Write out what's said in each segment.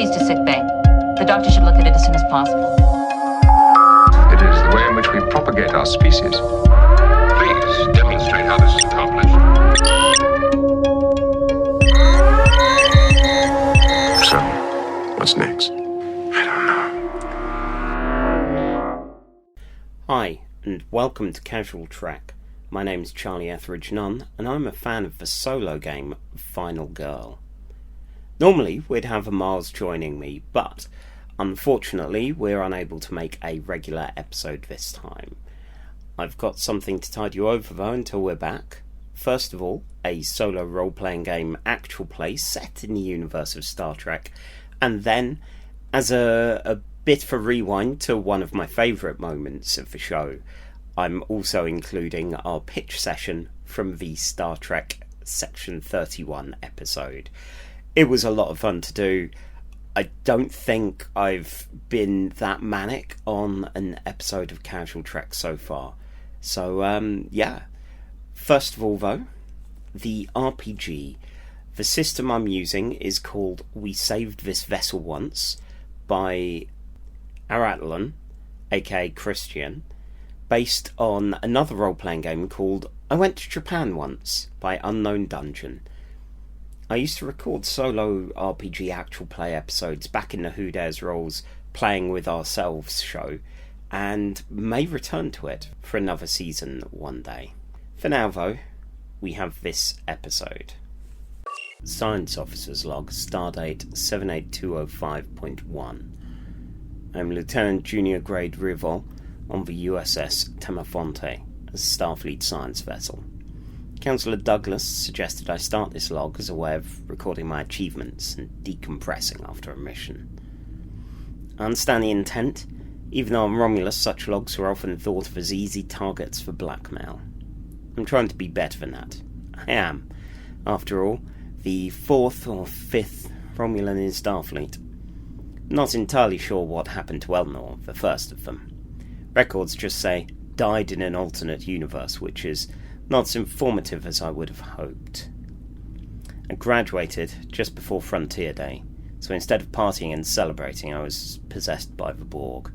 Keys to sickbay. The doctor should look at it as soon as possible. It is the way in which we propagate our species. Please demonstrate how this is accomplished. So, what's next? I don't know. Hi, and welcome to Casual Trek. My name's Charlie Etheridge-Nunn, and I'm a fan of the solo game Final Girl. Normally, we'd have Mars joining me, but unfortunately, we're unable to make a regular episode this time. I've got something to tide you over, though, until we're back. First of all, a solo role-playing game actual play set in the universe of Star Trek, and then, as a bit of a rewind to one of my favourite moments of the show, I'm also including our pitch session from the Star Trek Section 31 episode. It was a lot of fun to do. I don't think I've been that manic on an episode of Casual Trek so far. So, yeah. First of all, though, the RPG. The system I'm using is called We Saved This Vessel Once by Etheridge-Nunn, aka Christian, based on another role-playing game called I Went to Japan Once by Unknown Dungeon. I used to record solo RPG actual play episodes back in the Who Dares Rolls Playing With Ourselves show, and may return to it for another season one day. For now, though, we have this episode. Science Officer's Log, Stardate 78205.1. I'm Lieutenant Junior Grade Rival on the USS Temefonte, a Starfleet science vessel. Councillor Douglas suggested I start this log as a way of recording my achievements and decompressing after a mission. I understand the intent. Even though on Romulus such logs were often thought of as easy targets for blackmail. I'm trying to be better than that. I am, after all, the 4th or 5th Romulan in Starfleet. Not entirely sure what happened to Elnor, the first of them. Records just say, died in an alternate universe, which is not as informative as I would have hoped. I graduated just before Frontier Day, so instead of partying and celebrating, I was possessed by the Borg.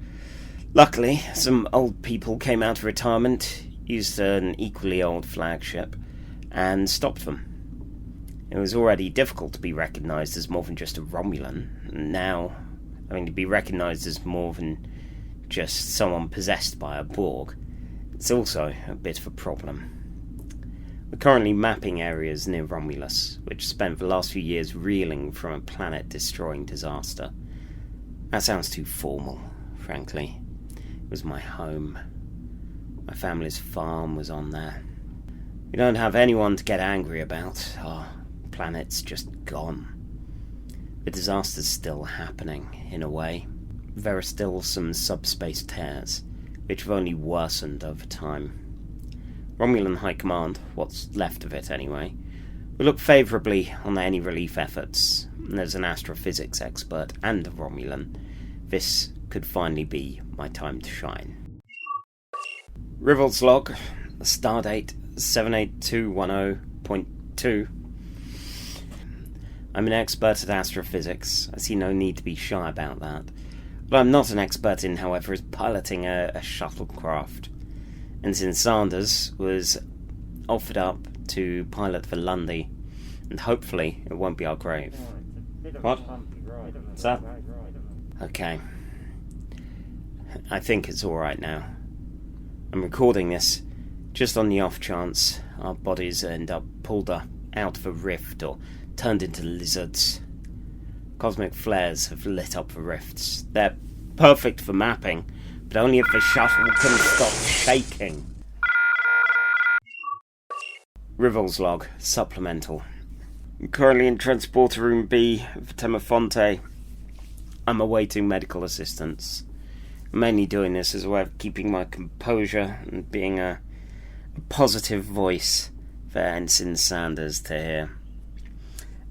Luckily, some old people came out of retirement, used an equally old flagship, and stopped them. It was already difficult to be recognised as more than just a Romulan, and now to be recognised as more than just someone possessed by a Borg, it's also a bit of a problem. We're currently mapping areas near Romulus, which spent the last few years reeling from a planet-destroying disaster. That sounds too formal, frankly. It was my home. My family's farm was on there. We don't have anyone to get angry about. Our planet's just gone. The disaster's still happening, in a way. There are still some subspace tears, which have only worsened over time. Romulan High Command, what's left of it anyway, will look favourably on any relief efforts. And as an astrophysics expert and a Romulan, this could finally be my time to shine. Rivel's Log, Stardate 78210.2. I'm an expert at astrophysics. I see no need to be shy about that. What I'm not an expert in, however, is piloting a shuttlecraft. And since Sanders was offered up to pilot the Lundy, and hopefully it won't be our grave. What? What's that? Okay. I think it's alright now. I'm recording this just on the off chance our bodies end up pulled out of a rift or turned into lizards. Cosmic flares have lit up the rifts. They're perfect for mapping, but only if the shuttle can stop shaking. Rivel's Log, Supplemental. I'm currently in Transporter Room B of Temefonte. I'm awaiting medical assistance. I'm mainly doing this as a way of keeping my composure and being a positive voice for Ensign Sanders to hear.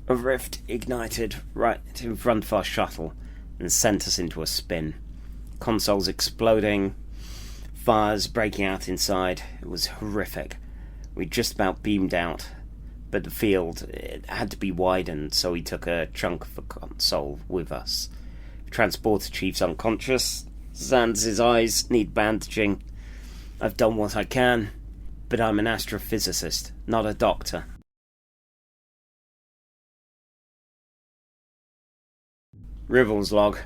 A rift ignited right in front of our shuttle and sent us into a spin. Consoles exploding, fires breaking out inside. It was horrific. We just about beamed out, but the field it had to be widened, so we took a chunk of the console with us. Transporter chief's unconscious. Zanz's eyes need bandaging. I've done what I can, but I'm an astrophysicist, not a doctor. Rivel's log.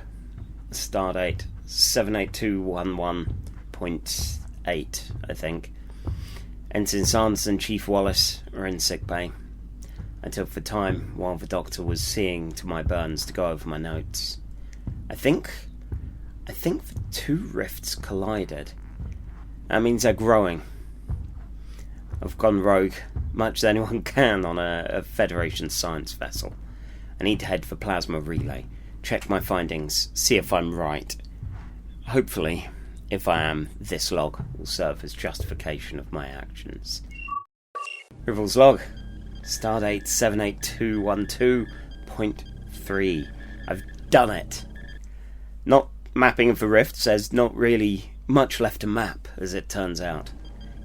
Stardate 78211.8, I think. Ensign Sands and Chief Wallace are in sickbay. I took the time while the doctor was seeing to my burns to go over my notes. I think the two rifts collided. That means they're growing. I've gone rogue, much as anyone can on a Federation science vessel. I need to head for plasma relay, check my findings, see if I'm right. Hopefully, if I am, this log will serve as justification of my actions. Rivel's log, stardate 78212.3. I've done it. Not mapping of the rifts, there's not really much left to map, as it turns out.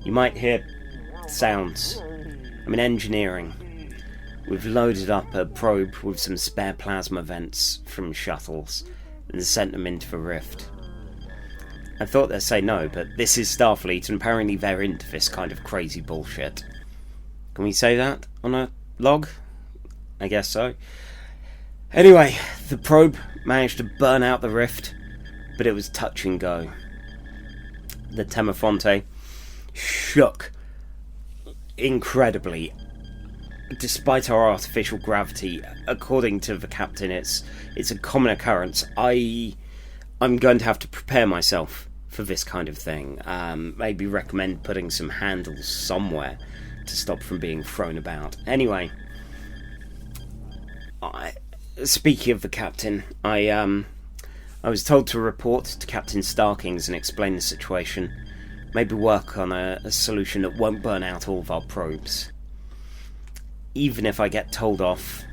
You might hear sounds. I'm in engineering. We've loaded up a probe with some spare plasma vents from shuttles and sent them into the rift. I thought they'd say no, but this is Starfleet and apparently they're into this kind of crazy bullshit. Can we say that on a log? I guess so. Anyway, the probe managed to burn out the rift, but it was touch and go. The Temefonte shook incredibly. Despite our artificial gravity, according to the captain, it's a common occurrence. I'm going to have to prepare myself for this kind of thing. Maybe recommend putting some handles somewhere to stop from being thrown about. Anyway, speaking of the captain, I was told to report to Captain Starkings and explain the situation. Maybe work on a solution that won't burn out all of our probes. Even if I get told off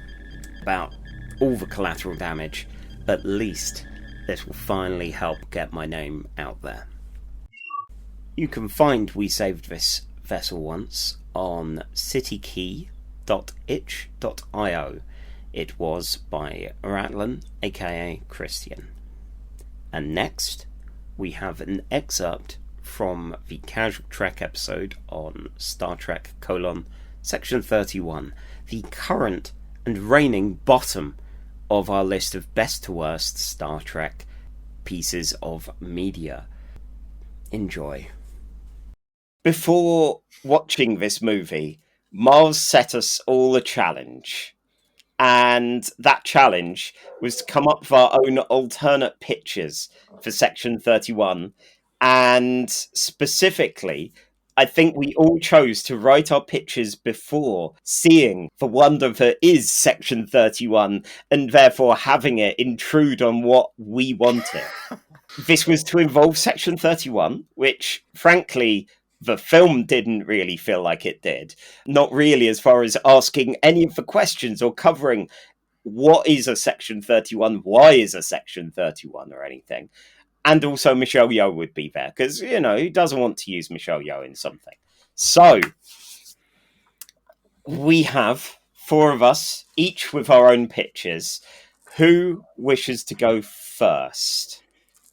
about all the collateral damage, at least this will finally help get my name out there. You can find We Saved This Vessel Once on citykey.itch.io. It was by Ratlin, aka Christian. And next, we have an excerpt from the Casual Trek episode on Star Trek: Section 31, the current and reigning bottom of our list of best to worst Star Trek pieces of media. Enjoy. Before watching this movie, Mars set us all a challenge. And that challenge was to come up with our own alternate pitches for Section 31. And specifically, I think we all chose to write our pitches before seeing the wonder that is Section 31 and therefore having it intrude on what we wanted. This was to involve Section 31, which, frankly, the film didn't really feel like it did. Not really as far as asking any of the questions or covering what is a Section 31, why is a Section 31 or anything. And also Michelle Yeoh would be there, because, you know, who doesn't want to use Michelle Yeoh in something? So, we have four of us, each with our own pitches. Who wishes to go first?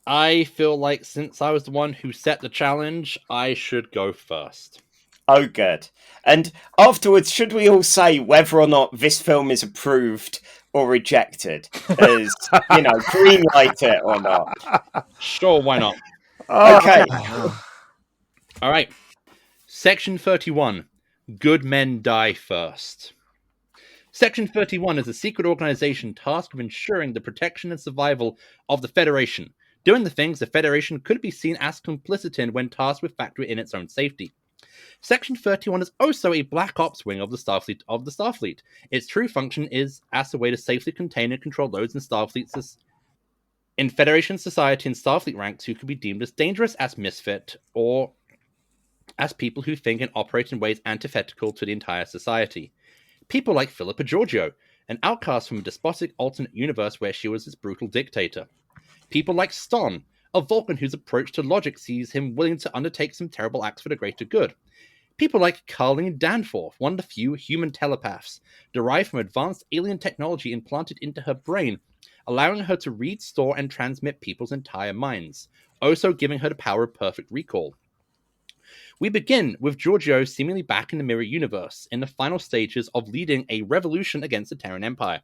I feel like since I was the one who set the challenge, I should go first. Oh, good. And afterwards, should we all say whether or not this film is approved or rejected? As, you know, green light it or not? Sure, why not? Okay. All right. Section 31. Good men die first. Section 31 is a secret organization tasked with ensuring the protection and survival of the Federation, doing the things the Federation could be seen as complicit in when tasked with factoring in its own safety. Section 31 is also a Black Ops wing of the Starfleet. Its true function is as a way to safely contain and control those in Federation society and Starfleet ranks who could be deemed as dangerous, as misfit, or as people who think and operate in ways antithetical to the entire society. People like Philippa Georgiou, an outcast from a despotic alternate universe where she was its brutal dictator. People like Ston, a Vulcan whose approach to logic sees him willing to undertake some terrible acts for the greater good. People like Carleen Danforth, one of the few human telepaths, derived from advanced alien technology implanted into her brain, allowing her to read, store, and transmit people's entire minds, also giving her the power of perfect recall. We begin with Giorgio seemingly back in the Mirror Universe, in the final stages of leading a revolution against the Terran Empire.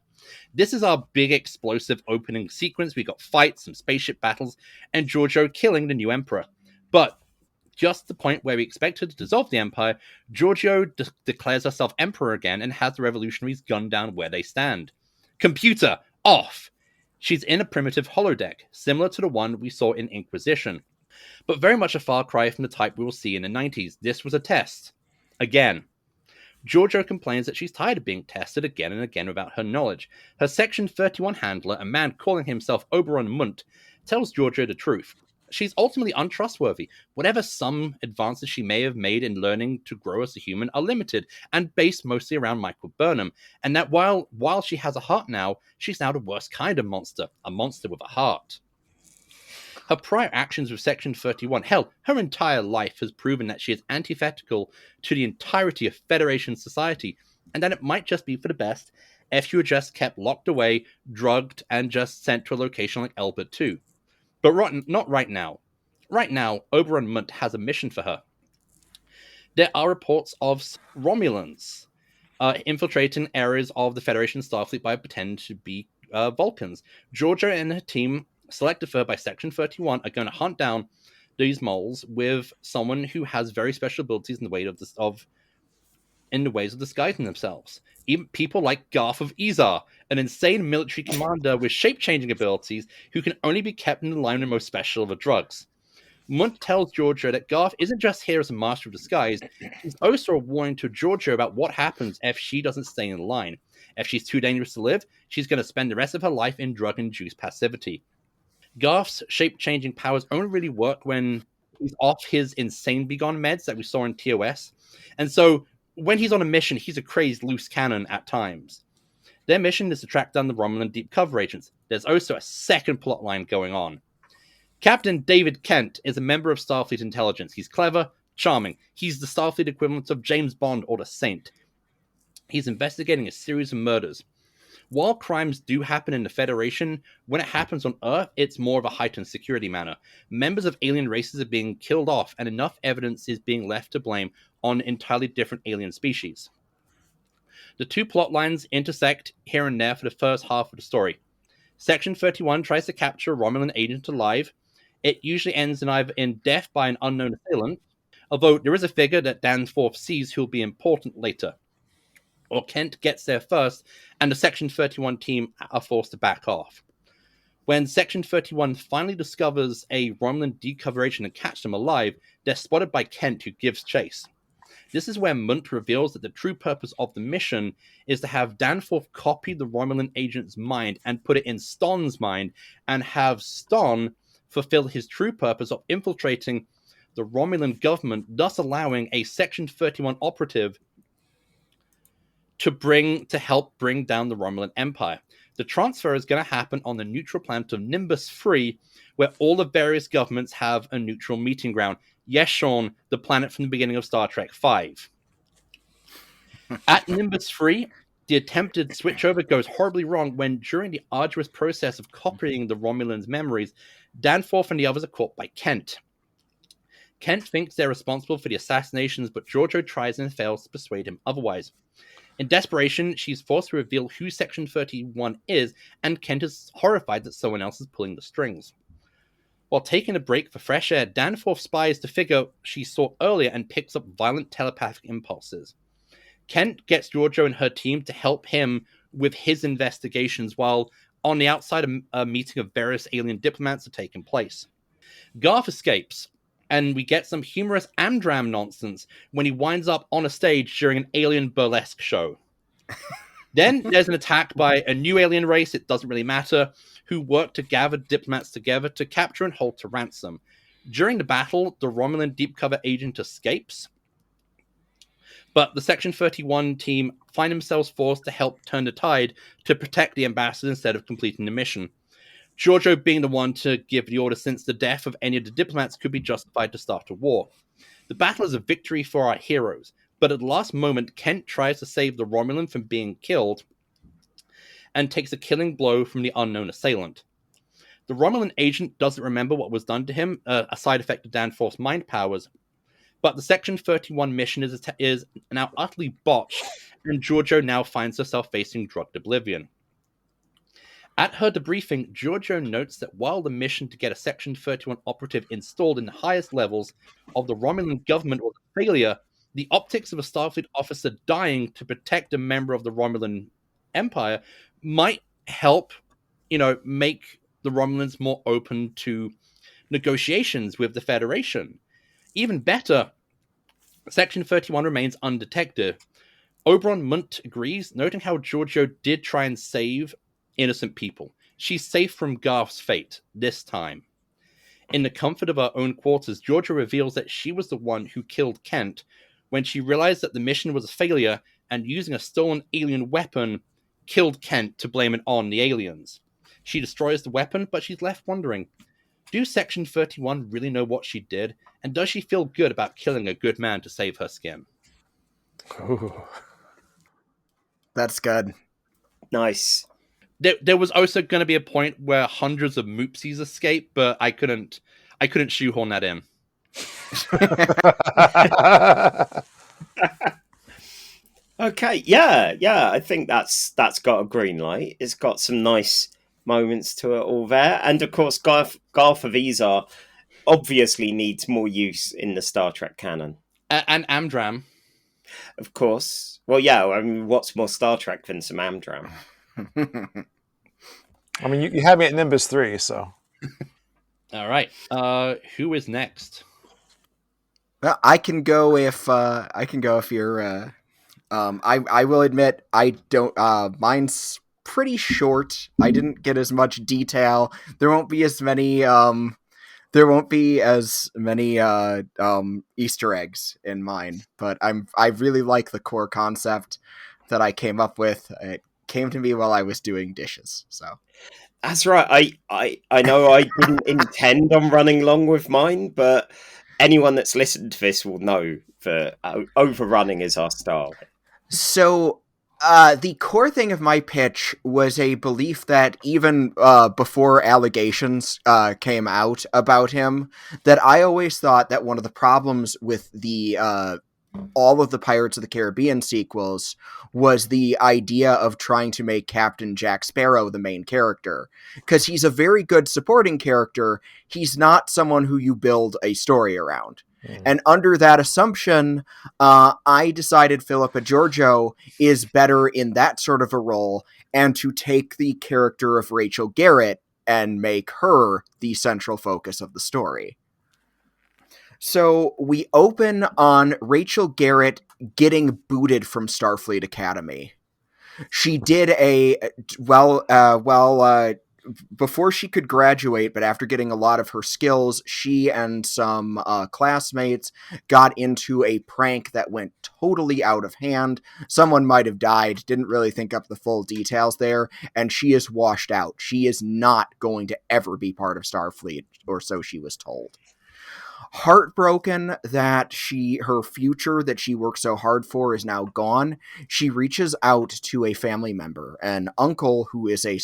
This is our big explosive opening sequence. We got fights, some spaceship battles, and Giorgio killing the new Emperor. But just the point where we expect her to dissolve the Empire, Giorgio declares herself Emperor again and has the revolutionaries gunned down where they stand. Computer, off! She's in a primitive holodeck, similar to the one we saw in Inquisition, but very much a far cry from the type we will see in the 90s. This was a test. Again. Giorgio complains that she's tired of being tested again and again without her knowledge. Her Section 31 handler, a man calling himself Oberon Munt, tells Giorgio the truth. She's ultimately untrustworthy. Whatever some advances she may have made in learning to grow as a human are limited and based mostly around Michael Burnham, and that while she has a heart now, she's now the worst kind of monster, a monster with a heart. Her prior actions with Section 31, hell, her entire life has proven that she is antithetical to the entirety of Federation society, and that it might just be for the best if you were just kept locked away, drugged, and just sent to a location like Elbert 2. But not right now. Right now, Oberon Munt has a mission for her. There are reports of Romulans infiltrating areas of the Federation Starfleet by pretending to be Vulcans. Giorgio and her team, selected for her by Section 31, are going to hunt down these moles with someone who has very special abilities in the ways of disguising themselves. Even people like Garth of Izar, an insane military commander with shape-changing abilities who can only be kept in the line of the most special of the drugs. Munt tells Giorgio that Garth isn't just here as a master of disguise, he's also a warning to Giorgio about what happens if she doesn't stay in line. If she's too dangerous to live, she's going to spend the rest of her life in drug-induced passivity. Garth's shape-changing powers only really work when he's off his insane begone meds that we saw in TOS, and so when he's on a mission, he's a crazed loose cannon at times. Their mission is to track down the Romulan deep cover agents. There's also a second plotline going on. Captain David Kent is a member of Starfleet Intelligence. He's clever, charming. He's the Starfleet equivalent of James Bond or the Saint. He's investigating a series of murders. While crimes do happen in the Federation, when it happens on Earth, it's more of a heightened security manner. Members of alien races are being killed off, and enough evidence is being left to blame on entirely different alien species. The two plot lines intersect here and there for the first half of the story. Section 31 tries to capture a Romulan agent alive. It usually ends in either in death by an unknown assailant, although there is a figure that Danforth sees who will be important later. Or Kent gets there first, and the Section 31 team are forced to back off. When Section 31 finally discovers a Romulan deep cover agent and catch them alive, they're spotted by Kent, who gives chase. This is where Munt reveals that the true purpose of the mission is to have Danforth copy the Romulan agent's mind and put it in Ston's mind, and have Ston fulfill his true purpose of infiltrating the Romulan government, thus allowing a Section 31 operative to help bring down the Romulan Empire. The transfer is going to happen on the neutral planet of Nimbus 3, where all the various governments have a neutral meeting ground. Yes, Sean, the planet from the beginning of Star Trek V. At Nimbus 3, the attempted switchover goes horribly wrong when, during the arduous process of copying the Romulans' memories, Danforth and the others are caught by Kent. Kent thinks they're responsible for the assassinations, but Giorgio tries and fails to persuade him otherwise. In desperation, she's forced to reveal who Section 31 is, and Kent is horrified that someone else is pulling the strings. While taking a break for fresh air, Danforth spies the figure she saw earlier and picks up violent telepathic impulses. Kent gets Giorgio and her team to help him with his investigations, while on the outside a meeting of various alien diplomats are taking place. Garth escapes, and we get some humorous Amdram nonsense when he winds up on a stage during an alien burlesque show. Then there's an attack by a new alien race, it doesn't really matter, who work to gather diplomats together to capture and hold to ransom. During the battle, the Romulan deep cover agent escapes, but the Section 31 team find themselves forced to help turn the tide to protect the ambassador instead of completing the mission. Giorgio being the one to give the order, since the death of any of the diplomats could be justified to start a war. The battle is a victory for our heroes, but at the last moment, Kent tries to save the Romulan from being killed and takes a killing blow from the unknown assailant. The Romulan agent doesn't remember what was done to him, a side effect of Danforth's mind powers, but the Section 31 mission is now utterly botched, and Giorgio now finds herself facing drugged oblivion. At her debriefing, Giorgio notes that while the mission to get a Section 31 operative installed in the highest levels of the Romulan government was a failure, the optics of a Starfleet officer dying to protect a member of the Romulan Empire might help, make the Romulans more open to negotiations with the Federation. Even better, Section 31 remains undetected. Oberon Munt agrees, noting how Giorgio did try and save innocent people. She's safe from Garth's fate, this time. In the comfort of her own quarters, Giorgio reveals that she was the one who killed Kent when she realized that the mission was a failure and using a stolen alien weapon, killed Kent to blame it on the aliens. She destroys the weapon, but she's left wondering, do Section 31 really know what she did? And does she feel good about killing a good man to save her skin? Ooh. That's good. Nice. There was also going to be a point where hundreds of Moopsies escape, but I couldn't shoehorn that in. Okay, yeah, I think that's got a green light. It's got some nice moments to it all there, and of course, Garth of Izar obviously needs more use in the Star Trek canon. And Amdram, of course. Well, yeah. I mean, what's more Star Trek than some Amdram? I mean, you had me at Nimbus 3, so. All right. Who is next? Well, I can go if you're. I will admit I don't. Mine's pretty short. I didn't get as much detail. There won't be as many. Easter eggs in mine. But I really like the core concept that I came up with. It came to me while I was doing dishes. So. That's right. I know I didn't intend on running long with mine, but anyone that's listened to this will know that overrunning is our style. So, the core thing of my pitch was a belief that even before allegations came out about him, that I always thought that one of the problems with the all of the Pirates of the Caribbean sequels was the idea of trying to make Captain Jack Sparrow the main character. Because he's a very good supporting character, he's not someone who you build a story around. And under that assumption, I decided Philippa Georgiou is better in that sort of a role, and to take the character of Rachel Garrett and make her the central focus of the story. So we open on Rachel Garrett getting booted from Starfleet Academy. She did before she could graduate, but after getting a lot of her skills, she and some classmates got into a prank that went totally out of hand. Someone might have died, didn't really think up the full details there, and she is washed out. She is not going to ever be part of Starfleet, or so she was told. Heartbroken that her future that she worked so hard for is now gone, she reaches out to a family member, an uncle who is a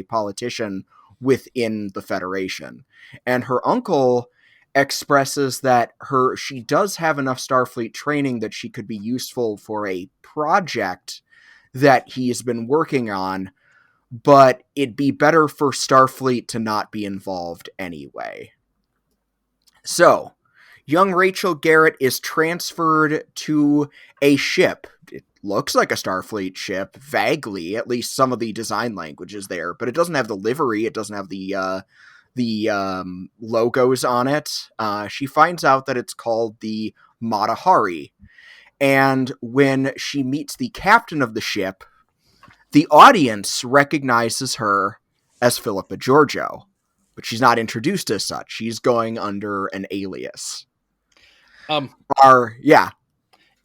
politician within the Federation. And her uncle expresses that she does have enough Starfleet training that she could be useful for a project that he's been working on, but it'd be better for Starfleet to not be involved anyway. So, young Rachel Garrett is transferred to a ship. It looks like a Starfleet ship, vaguely, at least some of the design language is there, but it doesn't have the livery, it doesn't have the logos on it. She finds out that it's called the Matahari, and when she meets the captain of the ship, the audience recognizes her as Philippa Georgiou. But she's not introduced as such. She's going under an alias.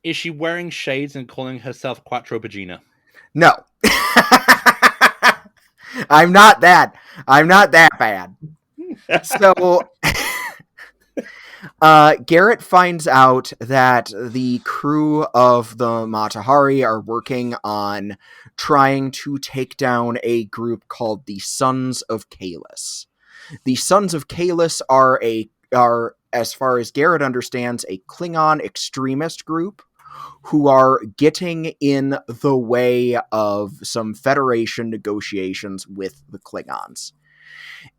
Is she wearing shades and calling herself Quattro Pagina? No. I'm not that bad. So, Garrett finds out that the crew of the Matahari are working on trying to take down a group called the Sons of Kalis. The Sons of Kalis are, as far as Garrett understands, a Klingon extremist group who are getting in the way of some Federation negotiations with the Klingons.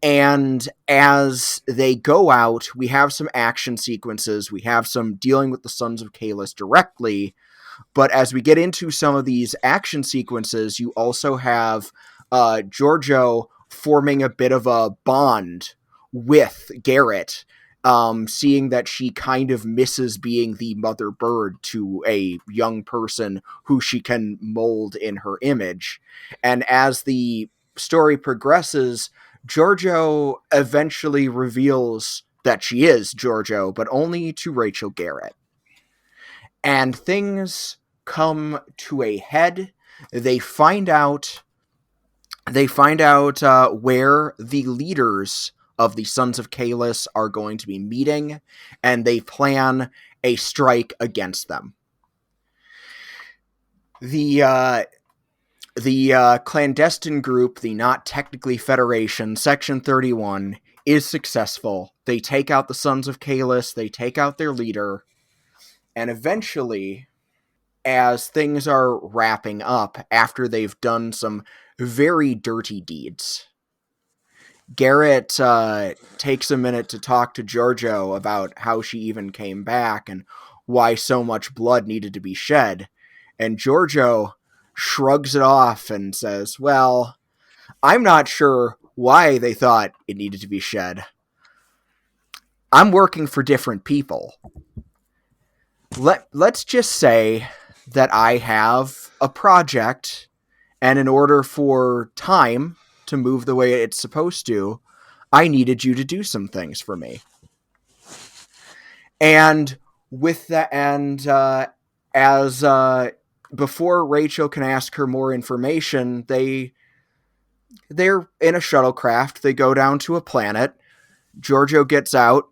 And as they go out, we have some action sequences. We have some dealing with the Sons of Kalis directly. But as we get into some of these action sequences, you also have Giorgio forming a bit of a bond with Garrett, seeing that she kind of misses being the mother bird to a young person who she can mold in her image. And as the story progresses, Giorgio eventually reveals that she is Giorgio, but only to Rachel Garrett. And things come to a head. They find out where the leaders of the Sons of Kalis are going to be meeting, and they plan a strike against them. The clandestine group, the not technically Federation, Section 31, is successful. They take out the Sons of Kalis, they take out their leader, and eventually, as things are wrapping up, after they've done some very dirty deeds, Garrett takes a minute to talk to Giorgio about how she even came back and why so much blood needed to be shed. And Giorgio shrugs it off and says, well, I'm not sure why they thought it needed to be shed. I'm working for different people. Let's just say that I have a project, and in order for time to move the way it's supposed to, I needed you to do some things for me. And with that, and before Rachel can ask her more information, they're in a shuttlecraft. They go down to a planet. Giorgio gets out,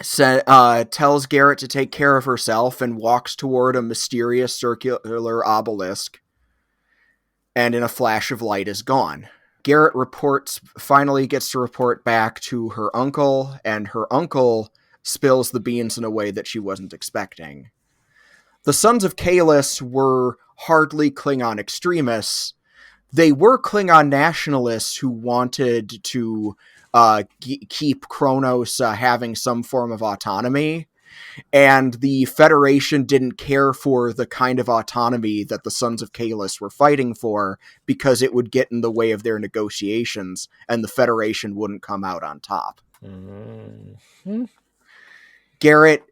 tells Garrett to take care of herself, and walks toward a mysterious circular obelisk, and in a flash of light is gone. Garrett finally gets to report back to her uncle, and her uncle spills the beans in a way that she wasn't expecting. The Sons of Kalis were hardly Klingon extremists. They were Klingon nationalists who wanted to keep Kronos having some form of autonomy, and the Federation didn't care for the kind of autonomy that the Sons of Kalis were fighting for, because it would get in the way of their negotiations, and the Federation wouldn't come out on top. Mm-hmm. Garrett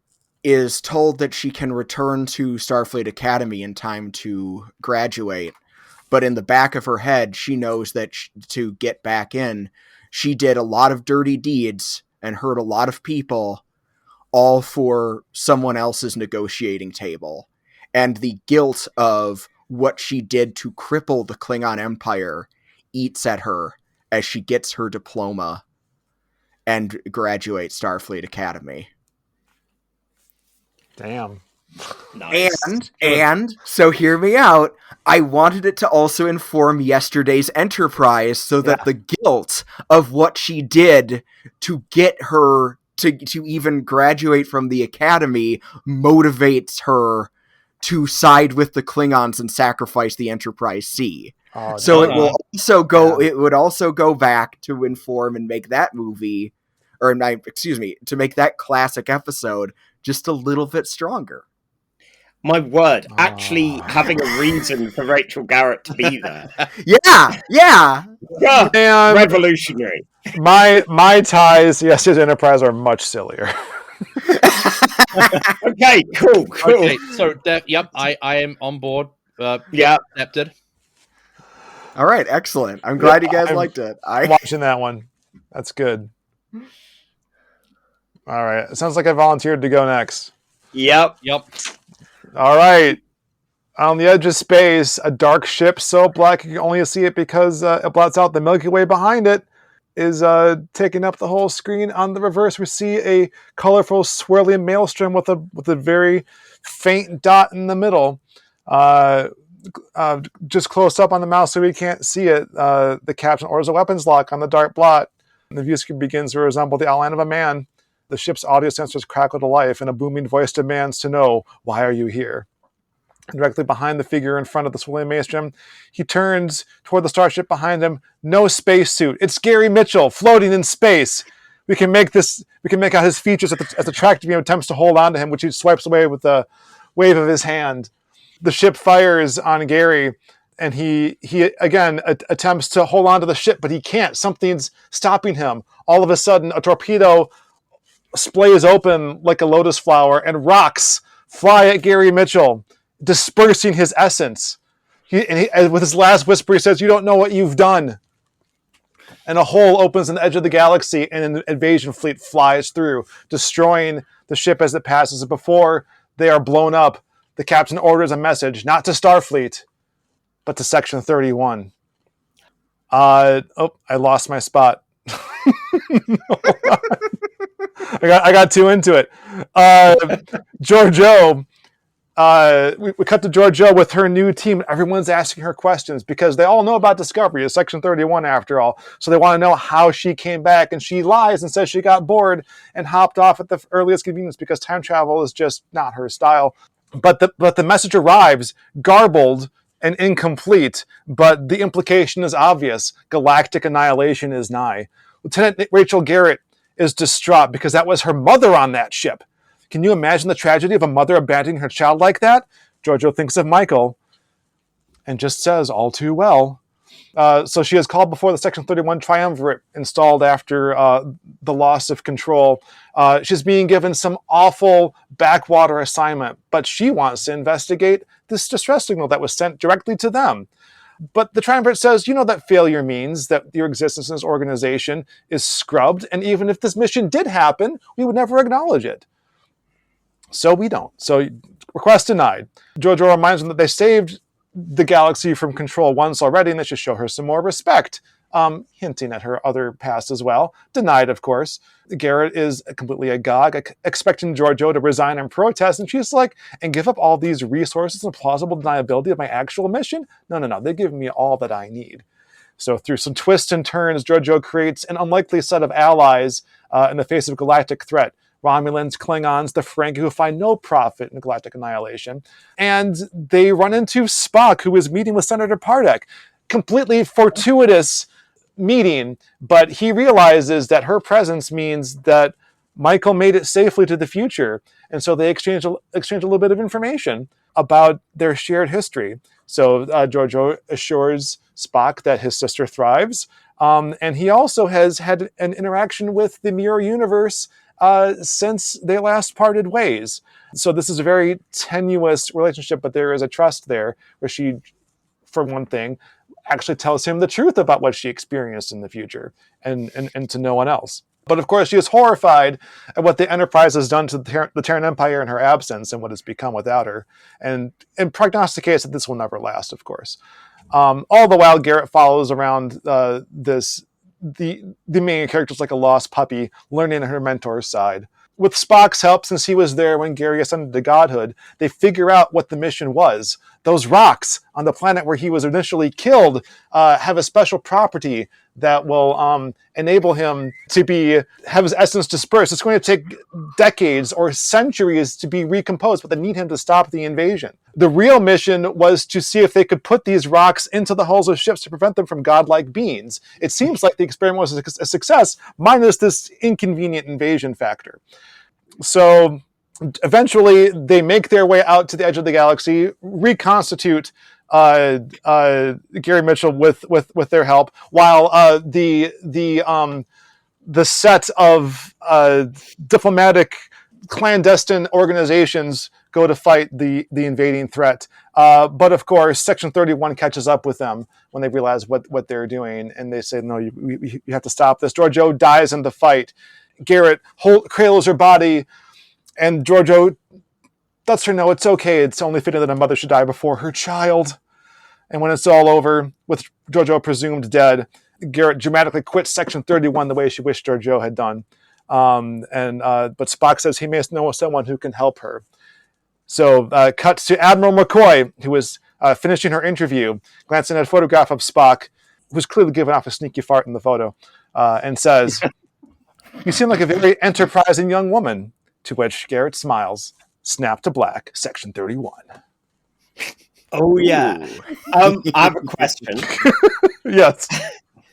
is told that she can return to Starfleet Academy in time to graduate, but in the back of her head, she knows that to get back in, she did a lot of dirty deeds and hurt a lot of people, all for someone else's negotiating table. And the guilt of what she did to cripple the Klingon Empire eats at her as she gets her diploma and graduates Starfleet Academy. Damn. Nice. And so hear me out. I wanted it to also inform yesterday's Enterprise, so that the guilt of what she did to get her to even graduate from the academy motivates her to side with the Klingons and sacrifice the Enterprise C. Oh, so it will also go. It would also go back to inform and make that movie, to make that classic episode just a little bit stronger. My word, actually having a reason for Rachel Garrett to be there. Yeah. Man, revolutionary. My ties, yesterday's Enterprise, are much sillier. Okay, cool. Okay, so yep, I am on board. Accepted. All right, excellent. I'm glad you guys liked it. I'm watching that one. That's good. All right, it sounds like I volunteered to go next. Yep. All right. On the edge of space, a dark ship so black you can only see it because it blots out the Milky Way behind it, is taking up the whole screen. On the reverse, we see a colorful, swirly maelstrom with a very faint dot in the middle. Just close up on the mouse so we can't see it. The captain orders a weapons lock on the dark blot. And the view screen begins to resemble the outline of a man. The ship's audio sensors crackle to life, and a booming voice demands to know, why are you here? Directly behind the figure in front of the swirling maelstrom, he turns toward the starship behind him. No spacesuit. It's Gary Mitchell floating in space. We can make out his features as the track beam attempts to hold on to him, which he swipes away with a wave of his hand. The ship fires on Gary, and he again attempts to hold on to the ship, but he can't. Something's stopping him. All of a sudden, a torpedo splays open like a lotus flower, and rocks fly at Gary Mitchell, dispersing his essence. With his last whisper, he says, "You don't know what you've done." And a hole opens on the edge of the galaxy, and an invasion fleet flies through, destroying the ship as it passes. And before they are blown up, the captain orders a message, not to Starfleet, but to Section 31. I lost my spot. I got too into it. Georgiou. We cut to Georgiou with her new team. Everyone's asking her questions because they all know about Discovery. It's Section 31 after all. So they want to know how she came back. And she lies and says she got bored and hopped off at the earliest convenience because time travel is just not her style. But the message arrives garbled and incomplete, but the implication is obvious. Galactic annihilation is nigh. Lieutenant Rachel Garrett is distraught because that was her mother on that ship. Can you imagine the tragedy of a mother abandoning her child like that? Georgiou thinks of Michael and just says, all too well. So she is called before the Section 31 triumvirate installed after the loss of control. She's being given some awful backwater assignment, but she wants to investigate this distress signal that was sent directly to them. But the triumvirate says, you know that failure means that your existence in this organization is scrubbed, and even if this mission did happen, we would never acknowledge it. So we don't. So request denied. Georgiou reminds them that they saved the galaxy from control once already, and they should show her some more respect, hinting at her other past as well. Denied, of course. Garrett is completely agog, expecting Georgiou to resign and protest, and she's like, and give up all these resources and plausible deniability of my actual mission? No. They give me all that I need. So through some twists and turns, Georgiou creates an unlikely set of allies in the face of galactic threat. Romulans, Klingons, the Ferengi, who find no profit in galactic annihilation. And they run into Spock, who is meeting with Senator Pardek. Completely fortuitous meeting, but he realizes that her presence means that Michael made it safely to the future. And so they exchange a little bit of information about their shared history. So Georgiou assures Spock that his sister thrives. And he also has had an interaction with the Mirror Universe since they last parted ways. So this is a very tenuous relationship, but there is a trust there where she, for one thing, actually tells him the truth about what she experienced in the future and to no one else. But of course, she is horrified at what the Enterprise has done to the Terran Empire in her absence and what it's become without her, and prognosticates that this will never last, of course. All the while, Garrett follows around the main characters like a lost puppy, learning her mentor's side. With Spock's help, since he was there when Gary ascended to godhood, they figure out what the mission was. Those rocks on the planet where he was initially killed have a special property that will enable him to have his essence dispersed. It's going to take decades or centuries to be recomposed, but they need him to stop the invasion. The real mission was to see if they could put these rocks into the hulls of ships to prevent them from godlike beings. It seems like the experiment was a success, minus this inconvenient invasion factor. So eventually they make their way out to the edge of the galaxy, reconstitute Gary Mitchell with their help, while the set of diplomatic clandestine organizations go to fight the invading threat. But of course, Section 31 catches up with them when they realize what they're doing, and they say, no, you have to stop this. Georgiou dies in the fight. Garrett cradles her body, and Georgiou lets her know it's okay. It's only fitting that a mother should die before her child. And when it's all over, with Georgiou presumed dead, Garrett dramatically quits Section 31 the way she wished Georgiou had done. But Spock says he may know someone who can help her. So cuts to Admiral McCoy, who was finishing her interview, glancing at a photograph of Spock, who's clearly giving off a sneaky fart in the photo, and says, "You seem like a very enterprising young woman." To which Garrett smiles. Snap to black, Section 31. Oh, yeah. I have a question. Yes.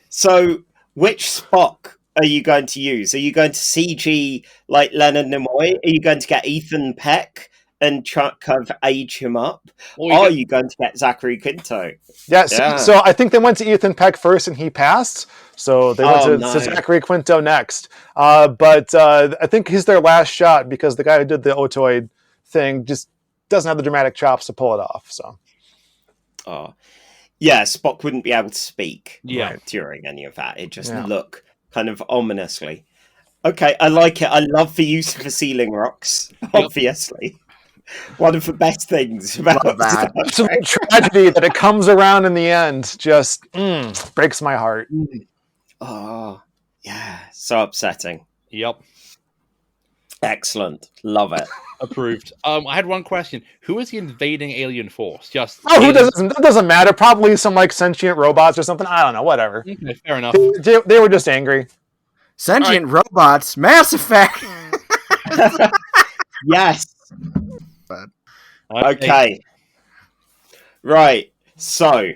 So, which Spock are you going to use? Are you going to CG like Leonard Nimoy? Are you going to get Ethan Peck and kind of age him up? Or are you going to get Zachary Quinto? Yes. Yeah. So I think they went to Ethan Peck first and he passed. So they went to Zachary Quinto next. But I think he's their last shot because the guy who did the Otoid thing just doesn't have the dramatic chops to pull it off. So. Yeah, Spock wouldn't be able to speak during any of that. It just look kind of ominously. Okay, I like it. I love the use of the ceiling rocks, obviously. One of the best things about that. Absolute tragedy that it comes around in the end just breaks my heart. Oh, yeah. So upsetting. Yep. Excellent. Love it. Approved. I had one question. Who is the invading alien force? Just who doesn't? That doesn't matter. Probably some like sentient robots or something. I don't know. Whatever. Okay, fair enough. They were just angry. Sentient robots. Mass Effect. Yes. Okay. Right. So.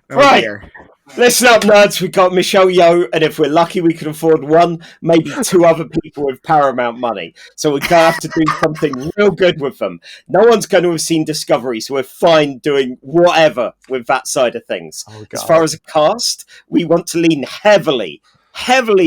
Right. Dear. Listen up, nerds. We've got Michelle Yeoh, and if we're lucky, we can afford one, maybe two other people with Paramount money. So we're going to have to do something real good with them. No one's going to have seen Discovery, so we're fine doing whatever with that side of things. As far as a cast, we want to lean heavily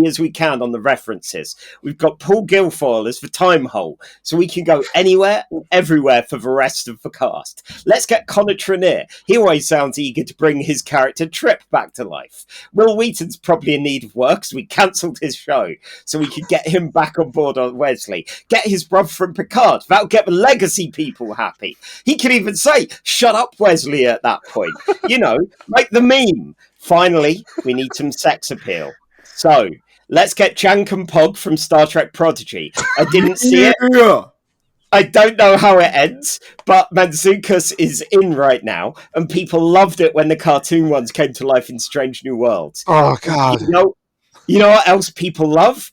as we can on the references. We've got Paul Guilfoyle as the time hole, so we can go anywhere and everywhere for the rest of the cast. Let's get Connor Trenier. He always sounds eager to bring his character Trip back to life. Will Wheaton's probably in need of work, so we cancelled his show, so we could get him back on board on Wesley. Get his brother from Picard. That'll get the legacy people happy. He can even say, "Shut up, Wesley," at that point. You know, like the meme. Finally, we need some sex appeal. So, let's get Jank and Pog from Star Trek Prodigy. I didn't see it. I don't know how it ends, but Mantzoukas is in right now, and people loved it when the cartoon ones came to life in Strange New Worlds. Oh, God. You know what else people love?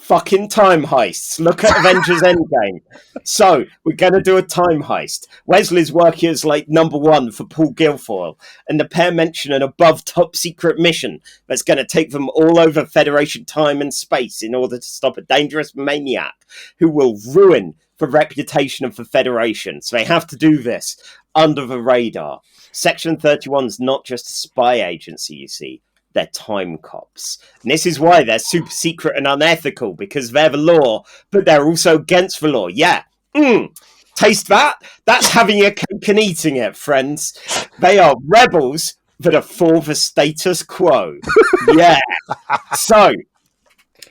Fucking time heists. Look at Avengers Endgame. So, we're going to do a time heist. Wesley's working as like number one for Paul Guilfoyle, and the pair mention an above top secret mission that's going to take them all over Federation time and space in order to stop a dangerous maniac who will ruin the reputation of the Federation. So they have to do this under the radar. Section 31 is not just a spy agency, you see. They're time cops. And this is why they're super secret and unethical, because they're the law, but they're also against the law. Yeah. Taste that? That's having a cake and eating it, friends. They are rebels that are for the status quo. Yeah. So,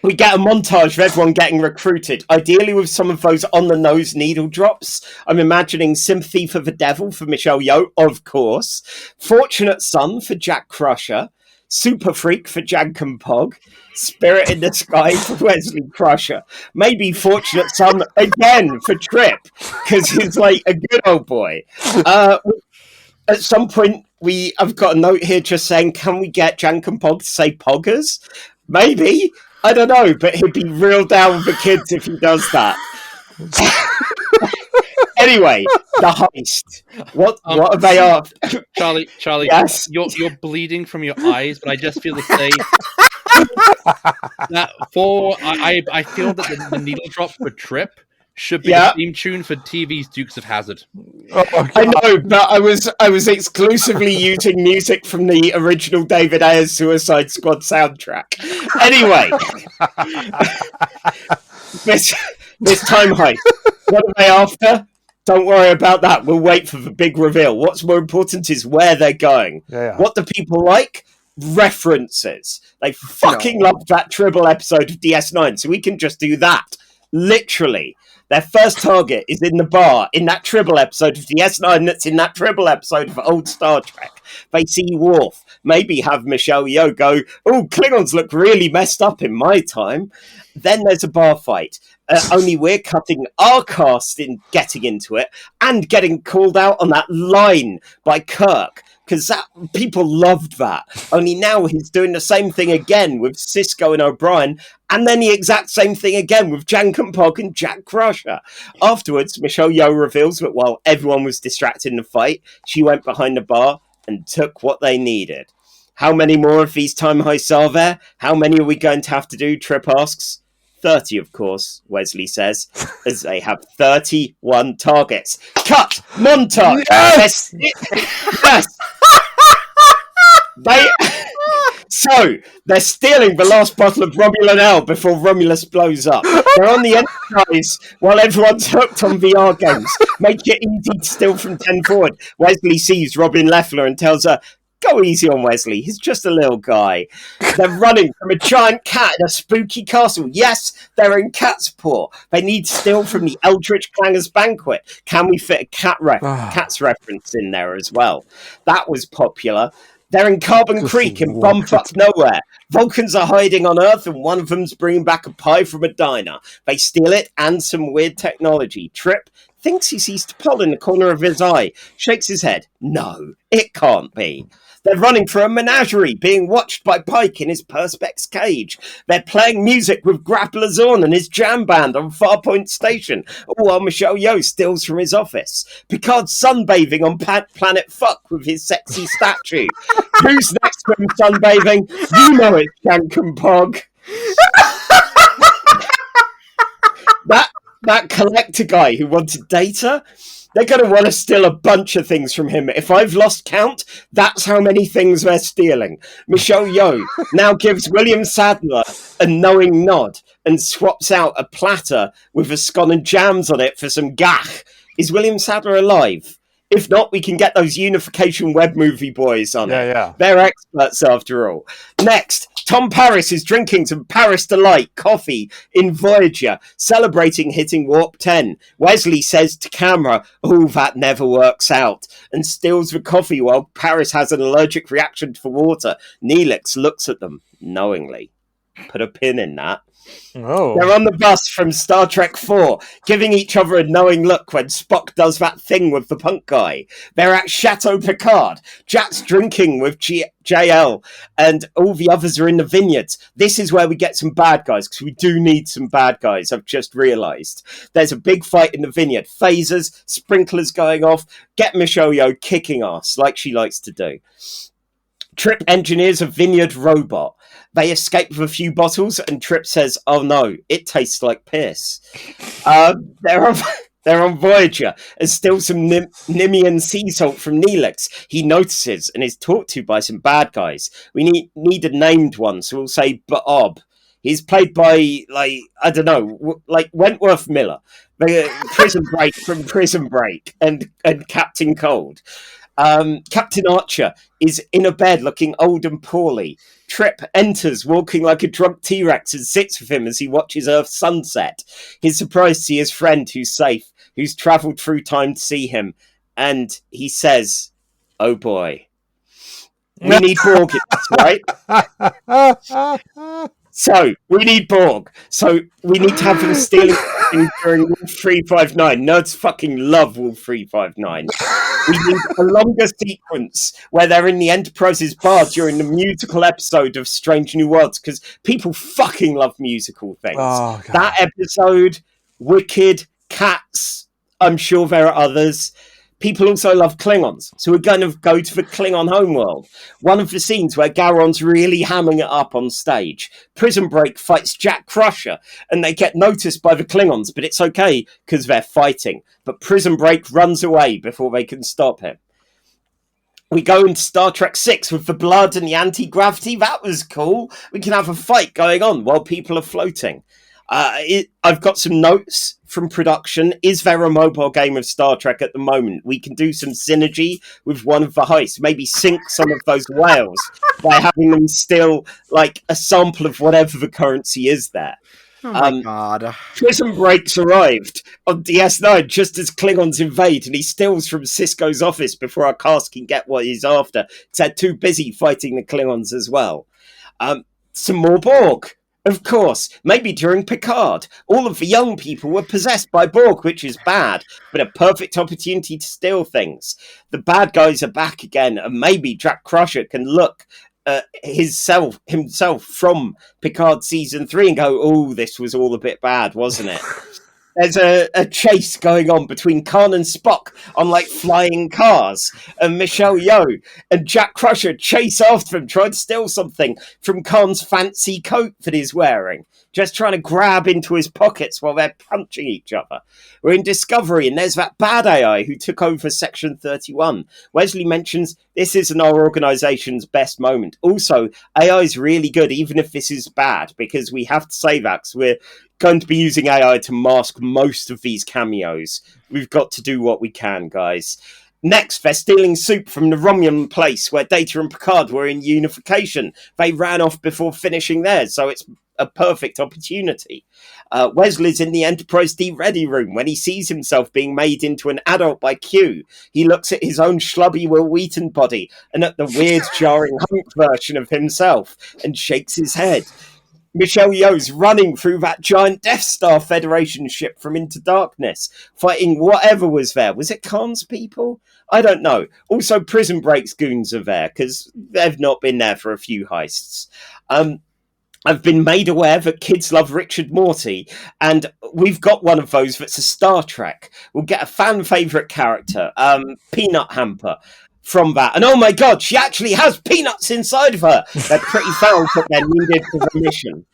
we get a montage of everyone getting recruited, ideally with some of those on-the-nose needle drops. I'm imagining Sympathy for the Devil for Michelle Yeoh, of course. Fortunate Son for Jack Crusher. Super Freak for Jank and Pog, Spirit in the Sky for Wesley Crusher, maybe Fortunate Son again for Trip, because he's like a good old boy. At some point, I've got a note here just saying, can we get Jank and Pog to say Poggers? Maybe. I don't know, but he'd be real down with the kids if he does that. Anyway, the heist. What are they after? Charlie, yes? You're bleeding from your eyes, but I just feel to say that I feel that the needle drop for Trip should be the theme tune for TV's Dukes of Hazzard. I know, but I was exclusively using music from the original David Ayers Suicide Squad soundtrack. Anyway, this time heist. What are they after? Don't worry about that. We'll wait for the big reveal. What's more important is where they're going. Yeah. What do people like? References. They fucking loved that Tribble episode of DS9, so we can just do that. Literally. Their first target is in the bar, in that Tribble episode of the S9 that's in that Tribble episode of old Star Trek. They see Worf, maybe have Michelle Yeoh go, oh, Klingons look really messed up in my time. Then there's a bar fight. Only we're cutting our cast in getting into it and getting called out on that line by Kirk. Because people loved that. Only now he's doing the same thing again with Sisko and O'Brien, and then the exact same thing again with Jankenpog and Jack Crusher. Afterwards, Michelle Yeoh reveals that while everyone was distracted in the fight, she went behind the bar and took what they needed. How many more of these time heists are there? How many are we going to have to do? Trip asks. 30, of course, Wesley says, as they have 31 targets. Cut! Montage! Yes! Yes! They're stealing the last bottle of Romulan Ale before Romulus blows up. They're on the Enterprise while everyone's hooked on VR games. Make it easy to steal from 10 forward. Wesley sees Robin Leffler and tells her, go easy on Wesley, he's just a little guy. They're running from a giant cat in a spooky castle. Yes, they're in cat's paw. They need to steal from the Eldritch Clangers banquet. Can we fit a cat's reference in there as well? That was popular. They're in Carbon Creek and bumfuck nowhere. Vulcans are hiding on Earth and one of them's bringing back a pie from a diner. They steal it and some weird technology. Trip thinks he sees T'Pol in the corner of his eye. Shakes his head. No, it can't be. They're running for a menagerie, being watched by Pike in his Perspex cage. They're playing music with Grappler Zorn and his jam band on Farpoint Station, all while Michelle Yeoh steals from his office. Picard's sunbathing on Planet Fuck with his sexy statue. Who's next to him sunbathing? You know it's Jankenpog. That collector guy who wanted data, they're going to want to steal a bunch of things from him. If I've lost count, that's how many things they're stealing. Michelle Yeoh now gives William Sadler a knowing nod and swaps out a platter with a scone and jams on it for some gach. Is William Sadler alive? If not, we can get those Unification web movie boys on it. Yeah. They're experts after all. Next, Tom Paris is drinking some Paris Delight coffee in Voyager, celebrating hitting Warp 10. Wesley says to camera, oh, that never works out, and steals the coffee while Paris has an allergic reaction to water. Neelix looks at them knowingly. Put a pin in that. Oh. They're on the bus from Star Trek 4, giving each other a knowing look when Spock does that thing with the punk guy. They're at Chateau Picard. Jack's drinking with JL, and all the others are in the vineyards. This is where we get some bad guys, because we do need some bad guys, I've just realised. There's a big fight in the vineyard. Phasers, sprinklers going off. Get Michelle Yeoh kicking ass, like she likes to do. Trip engineers a vineyard robot. They escape with a few bottles, and Trip says, oh no, it tastes like piss. They're on Voyager and steal some Nimian sea salt from Neelix. He notices and is talked to by some bad guys. We need a named one, so we'll say Bob. He's played by, I don't know, Wentworth Miller. Prison Break from Prison Break and Captain Cold. Captain Archer is in a bed looking old and poorly. Trip enters walking like a drunk T-Rex and sits with him as he watches Earth's sunset. He's surprised to see his friend who's safe, who's travelled through time to see him. And he says, oh boy, we need Borg, right? So, we need Borg. So, we need to have them stealing during Wolf 359. Nerds fucking love Wolf 359. We need a longer sequence where they're in the Enterprise's bar during the musical episode of Strange New Worlds, because people fucking love musical things. Oh, that episode, Wicked, Cats, I'm sure there are others. People also love Klingons, so we're going to go to the Klingon homeworld. One of the scenes where Gowron's really hamming it up on stage. Prison Break fights Jack Crusher, and they get noticed by the Klingons, but it's okay because they're fighting. But Prison Break runs away before they can stop him. We go into Star Trek 6 with the blood and the anti-gravity. That was cool. We can have a fight going on while people are floating. I've got some notes from production. Is there a mobile game of Star Trek at the moment? We can do some synergy with one of the heists. Maybe sink some of those whales by having them steal like a sample of whatever the currency is there. Oh my god. Prison Break's arrived on DS9 just as Klingons invade, and he steals from Sisko's office before our cast can get what he's after, because they're too busy fighting the Klingons as well. Some more Borg. Of course, maybe during Picard, all of the young people were possessed by Borg, which is bad, but a perfect opportunity to steal things. The bad guys are back again, and maybe Jack Crusher can look at himself from Picard season 3 and go, oh, this was all a bit bad, wasn't it? There's a chase going on between Khan and Spock on like flying cars, and Michelle Yeoh and Jack Crusher chase after him, trying to steal something from Khan's fancy coat that he's wearing, just trying to grab into his pockets while they're punching each other. We're in Discovery, and there's that bad AI who took over Section 31. Wesley mentions this isn't our organization's best moment. Also, AI is really good, even if this is bad, because we have to say that, because we're going to be using AI to mask most of these cameos. We've got to do what we can, guys. Next, they're stealing soup from the Romulan place where Data and Picard were in unification. They ran off before finishing theirs, so it's a perfect opportunity. Wesley's in the Enterprise D-Ready room when he sees himself being made into an adult by Q. He looks at his own schlubby Will Wheaton body and at the weird, jarring hunk version of himself and shakes his head. Michelle Yeoh's running through that giant Death Star Federation ship from Into Darkness, fighting whatever was there. Was it Khan's people? I don't know. Also, Prison Break's goons are there, because they've not been there for a few heists. I've been made aware that kids love Richard Morty, and we've got one of those that's a Star Trek. We'll get a fan favourite character, Peanut Hamper, from that. And oh my god, she actually has peanuts inside of her. They're pretty foul, but they're needed for the mission.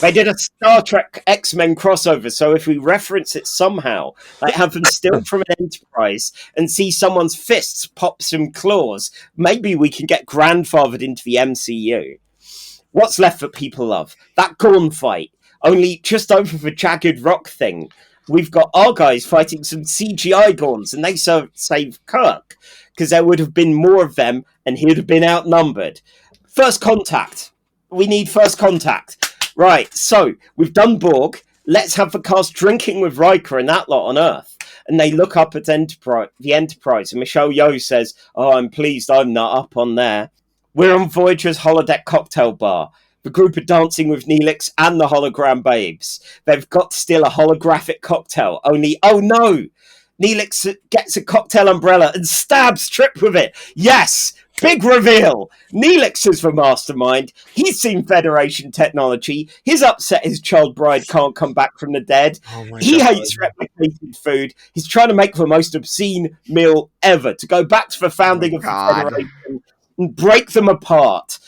They did a Star Trek X-Men crossover, so if we reference it somehow, like have them steal from an Enterprise and see someone's fists pop some claws, maybe we can get grandfathered into the MCU. What's left that people love? That Gorn fight, only just over the jagged rock thing. We've got our guys fighting some CGI Gorns, and they save Kirk, because there would have been more of them, and he'd have been outnumbered. First contact. We need first contact. Right, so we've done Borg. Let's have the cast drinking with Riker and that lot on Earth. And they look up at the Enterprise, and Michelle Yeoh says, oh, I'm pleased I'm not up on there. We're on Voyager's holodeck cocktail bar. The group are dancing with Neelix and the hologram babes. They've got to steal a holographic cocktail, only, oh no! Neelix gets a cocktail umbrella and stabs Trip with it. Yes! Big reveal! Neelix is the mastermind. He's seen Federation technology. He's upset his child bride can't come back from the dead. He hates replicated food. He's trying to make the most obscene meal ever, to go back to the founding of the Federation and break them apart.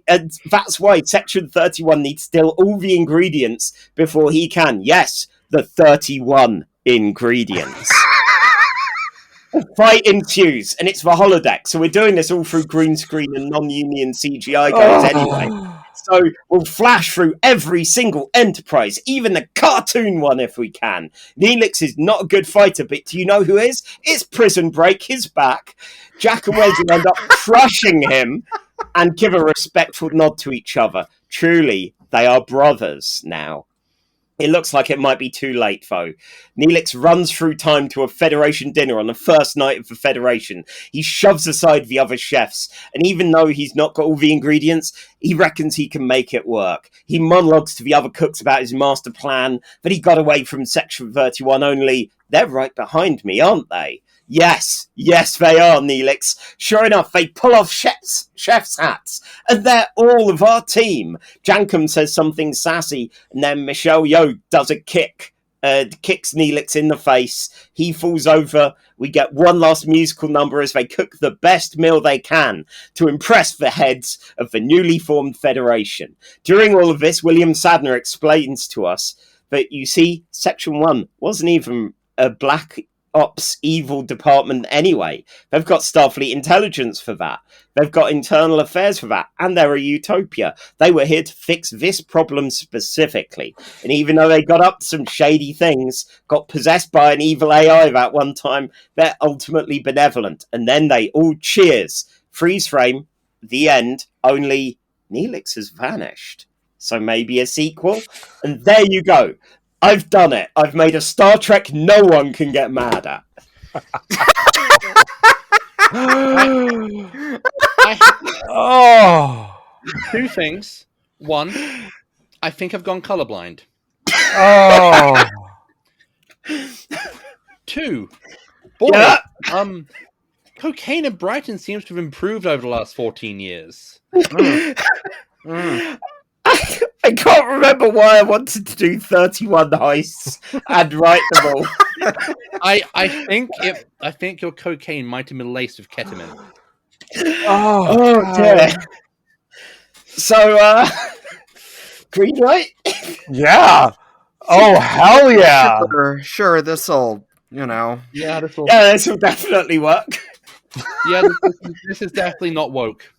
And that's why Section 31 needs to steal all the ingredients before he can. Yes, the 31 ingredients. A fight ensues, and it's the holodeck, so we're doing this all through green screen and non-union CGI guys anyway. So we'll flash through every single Enterprise, even the cartoon one if we can. Neelix is not a good fighter, but do you know who is? It's Prison Break, his back. Jack and Wesley end up crushing him and give a respectful nod to each other. Truly, they are brothers now. It looks like it might be too late, though. Neelix runs through time to a Federation dinner on the first night of the Federation. He shoves aside the other chefs, and even though he's not got all the ingredients, he reckons he can make it work. He monologues to the other cooks about his master plan, that he got away from Section 31 only. They're right behind me, aren't they? Yes, they are, Neelix. Sure enough, they pull off chef's hats, and they're all of our team. Jankum says something sassy, and then Michelle Yeoh does a kick, kicks Neelix in the face. He falls over. We get one last musical number as they cook the best meal they can to impress the heads of the newly formed Federation. During all of this, William Sadler explains to us that, you see, Section 1 wasn't even a black ops evil department anyway. They've got Starfleet intelligence for that. They've got internal affairs for that. And they're a utopia. They were here to fix this problem specifically. And even though they got up to some shady things, got possessed by an evil AI that one time, they're ultimately benevolent. And then they all cheers. Freeze frame. The end. Only Neelix has vanished. So maybe a sequel. And there you go. I've done it. I've made a Star Trek no one can get mad at. Oh. Two things. One, I think I've gone colorblind. Oh. Two, boy, Yeah. cocaine in Brighton seems to have improved over the last 14 years. I can't remember why I wanted to do 31 heists and write them all. I think your cocaine might have been laced with ketamine. Oh dear. So, green light? Yeah. Oh, hell yeah. Sure, this'll, Yeah, this will. Yeah, this will definitely work. Yeah, this is definitely not woke.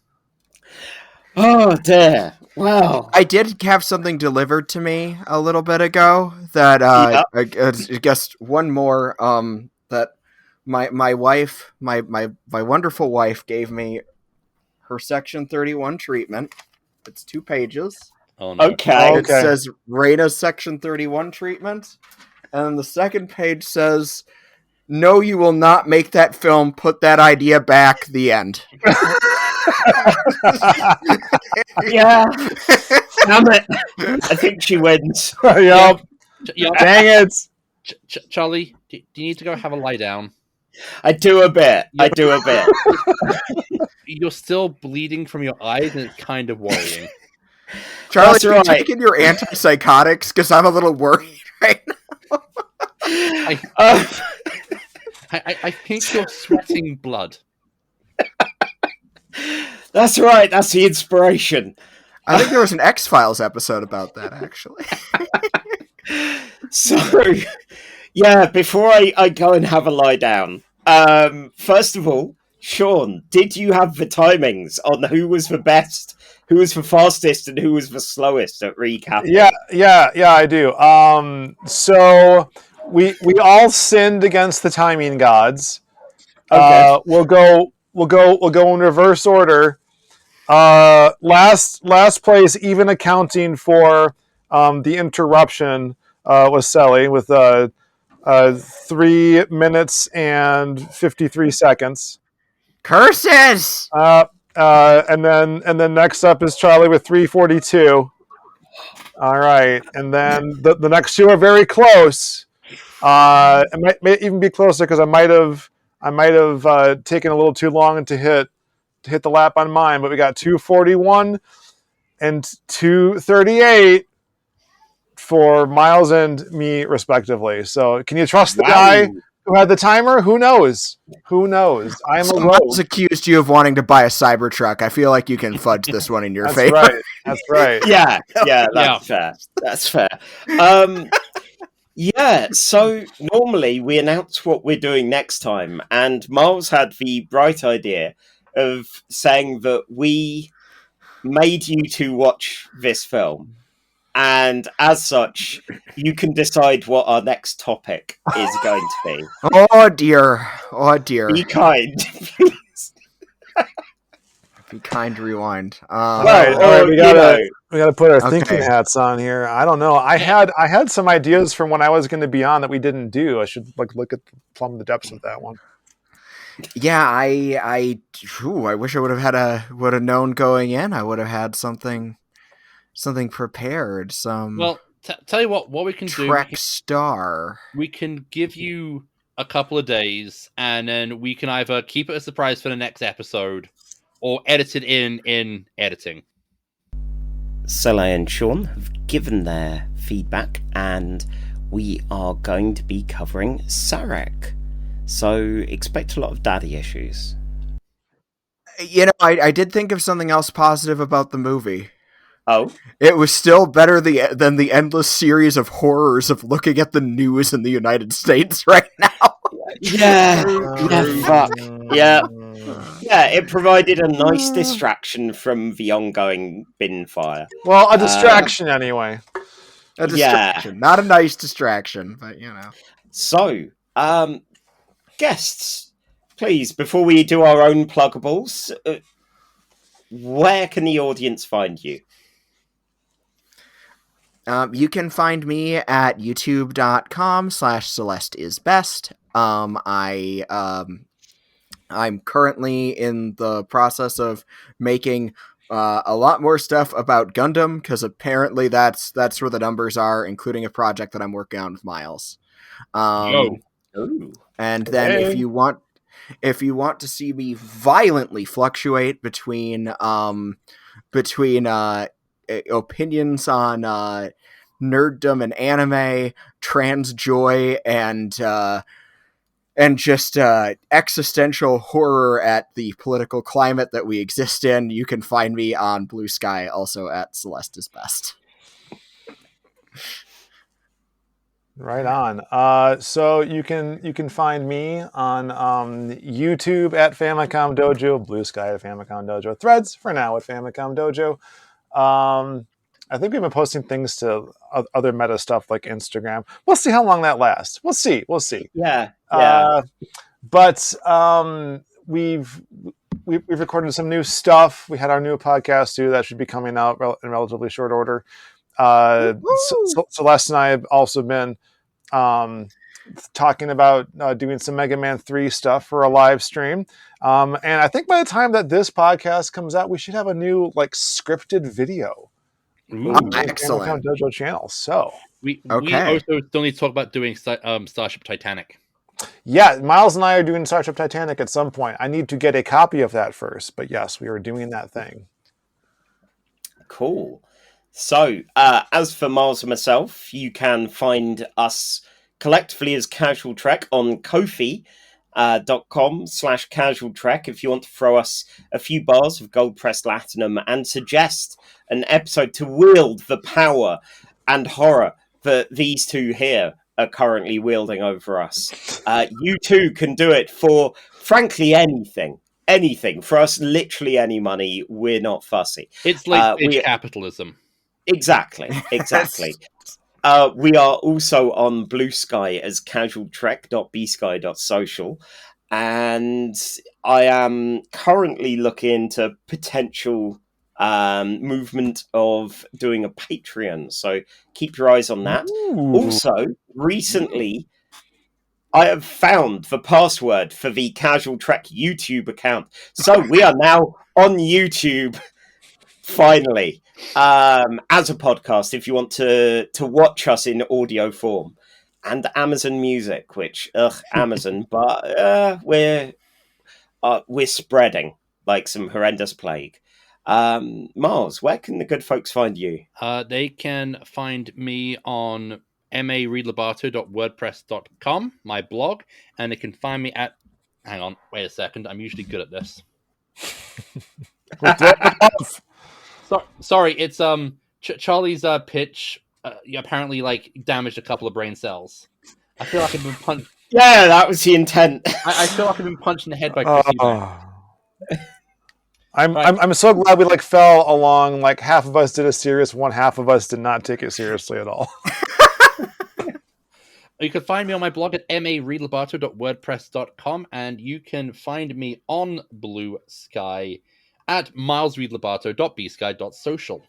Oh dear. Wow. I did have something delivered to me a little bit ago that I guess one more that my wife, my wonderful wife gave me her Section 31 treatment. It's 2 pages. Oh no. Okay. It says Raina's Section 31 treatment, and the second page says, "No, you will not make that film. Put that idea back." The end. Yeah. Damn it. I think she wins. Yup. Yeah, Dang it. Charlie, do you need to go have a lie down? I do a bit. You're still bleeding from your eyes, and it's kind of worrying. Charlie, That's you right. taking your antipsychotics? Because I'm a little worried right now. I think you're sweating blood. That's right. That's the inspiration. I think there was an X-Files episode about that, actually. So, yeah, before I go and have a lie down, first of all, Sean, did you have the timings on who was the best, who was the fastest, and who was the slowest at recapping? Yeah, I do. So we all sinned against the timing gods. Okay. We'll go in reverse order. Last place, even accounting for the interruption, was Sally with 3 minutes and 53 seconds. Curses! And then next up is Charlie with 3:42. All right, and then the next 2 are very close. It may even be closer because I might have taken a little too long to hit the lap on mine. But we got 2:41 and 2:38 for Miles and me, respectively. So, can you trust the guy who had the timer? Who knows? I am a Miles accused you of wanting to buy a Cybertruck. I feel like you can fudge this one in your favor. That's right. Yeah, that's fair. That's fair. Yeah, so normally we announce what we're doing next time, and Miles had the bright idea of saying that we made you to watch this film, and as such, you can decide what our next topic is going to be. Oh dear. Be kind, please. Be kind, rewind. All right, we gotta put our thinking hats on here. I don't know. I had some ideas from when I was going to be on that we didn't do. I should look at plumb the depths of that one. Yeah, I wish I would have known going in. I would have had something prepared. Well, tell you what we can do. Trek Star. We can give you a couple of days, and then we can either keep it a surprise for the next episode, or edit it in editing. Sele and Sean have given their feedback, and we are going to be covering Sarek. So expect a lot of daddy issues. I did think of something else positive about the movie. Oh? It was still better than the endless series of horrors of looking at the news in the United States right now. Yeah, fuck. Yeah. Yeah, it provided a nice distraction from the ongoing bin fire. Well, a distraction anyway. A distraction. Not a nice distraction, but So, guests, please, before we do our own pluggables, where can the audience find you? You can find me at youtube.com/CelesteIsBest. I'm currently in the process of making a lot more stuff about Gundam, because apparently that's where the numbers are, including a project that I'm working on with Miles. Ooh. And then if you want to see me violently fluctuate between opinions on nerddom and anime, trans joy, and just existential horror at the political climate that we exist in, you can find me on Blue Sky, also at Celeste is Best. Right on. So you can find me on YouTube at Famicom Dojo, Blue Sky at Famicom Dojo, Threads for now at Famicom Dojo. I think we've been posting things to other meta stuff like Instagram. We'll see how long that lasts. We'll see. Yeah. But we've recorded some new stuff. We had our new podcast too that should be coming out in relatively short order. Celeste and I have also been talking about doing some Mega Man 3 stuff for a live stream. And I think by the time that this podcast comes out, we should have a new scripted video. Excellent. Dojo channel. So we also still need to talk about doing Starship Titanic. Yeah, Miles and I are doing Starship Titanic at some point. I need to get a copy of that first, but yes, we are doing that thing. Cool. So, as for Miles and myself, you can find us collectively as Casual Trek on Ko-fi.com/Casual Trek if you want to throw us a few bars of gold pressed latinum and suggest an episode to wield the power and horror that these two here are currently wielding over us. You too can do it for, frankly, anything. For us, literally any money. We're not fussy. It's like capitalism. Exactly. We are also on Blue Sky as casualtrek.bsky.social, and I am currently looking into potential movement of doing a Patreon, so keep your eyes on that. Ooh. Also, recently I have found the password for the Casual Trek YouTube account, so we are now on YouTube finally, as a podcast if you want to watch us in audio form, and Amazon Music, which Amazon, but we're spreading like some horrendous plague. Mars, where can the good folks find you? They can find me on Reid-Lobatto.wordpress.com, my blog, and they can find me at... Hang on, wait a second. I'm usually good at this. Sorry, it's Charlie's pitch apparently damaged a couple of brain cells. I feel like I've been punched. Yeah, that was the intent. I feel like I've been punched in the head by Pixabay. I'm so glad we fell along. Half of us did it serious, one half of us did not take it seriously at all. You can find me on my blog at Reid-Lobatto.wordpress.com, and you can find me on Blue Sky at milesreidlobatto.bsky.social.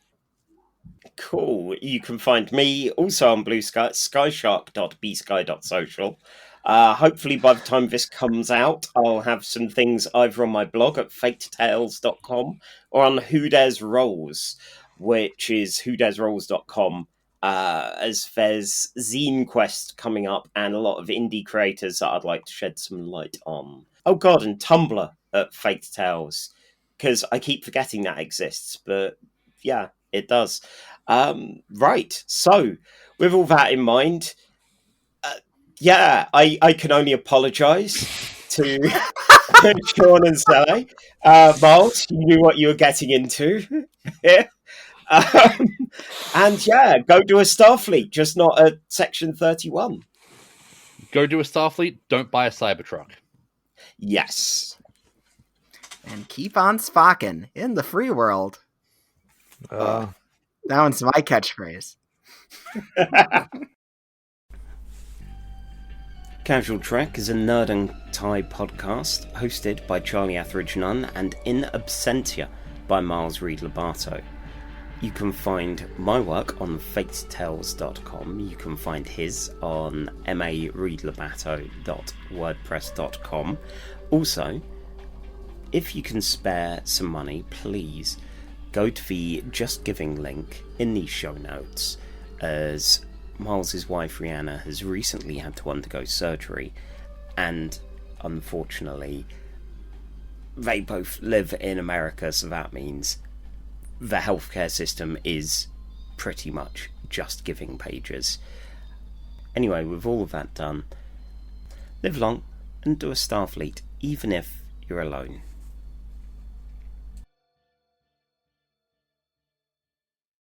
Cool. You can find me also on Blue Sky at skyshark.bsky.social. Hopefully by the time this comes out, I'll have some things either on my blog at faketales.com or on Who Dares Rolls, which is whodaresrolls.com. As there's Zine Quest coming up and a lot of indie creators that I'd like to shed some light on. Oh god, and Tumblr at Faked Tales, because I keep forgetting that exists, but yeah, it does. Right, so with all that in mind, I can only apologise to Sean and Sally. Miles, you knew what you were getting into. Yeah. And go do a Starfleet, just not a Section 31. Go do a Starfleet, don't buy a Cybertruck. Yes. And keep on spocking in the free world. That one's my catchphrase. Casual Trek is a nerd and tie podcast hosted by Charlie Etheridge-Nunn and in absentia by Miles Reid-Lobatto. You can find my work on faketales.com. You can find his on Reid-Lobatto.wordpress.com. Also, if you can spare some money, please go to the Just Giving link in the show notes, as Miles's wife Rihanna has recently had to undergo surgery, and unfortunately they both live in America, so that means the healthcare system is pretty much Just Giving pages. Anyway, with all of that done, live long and do a Starfleet, even if you're alone.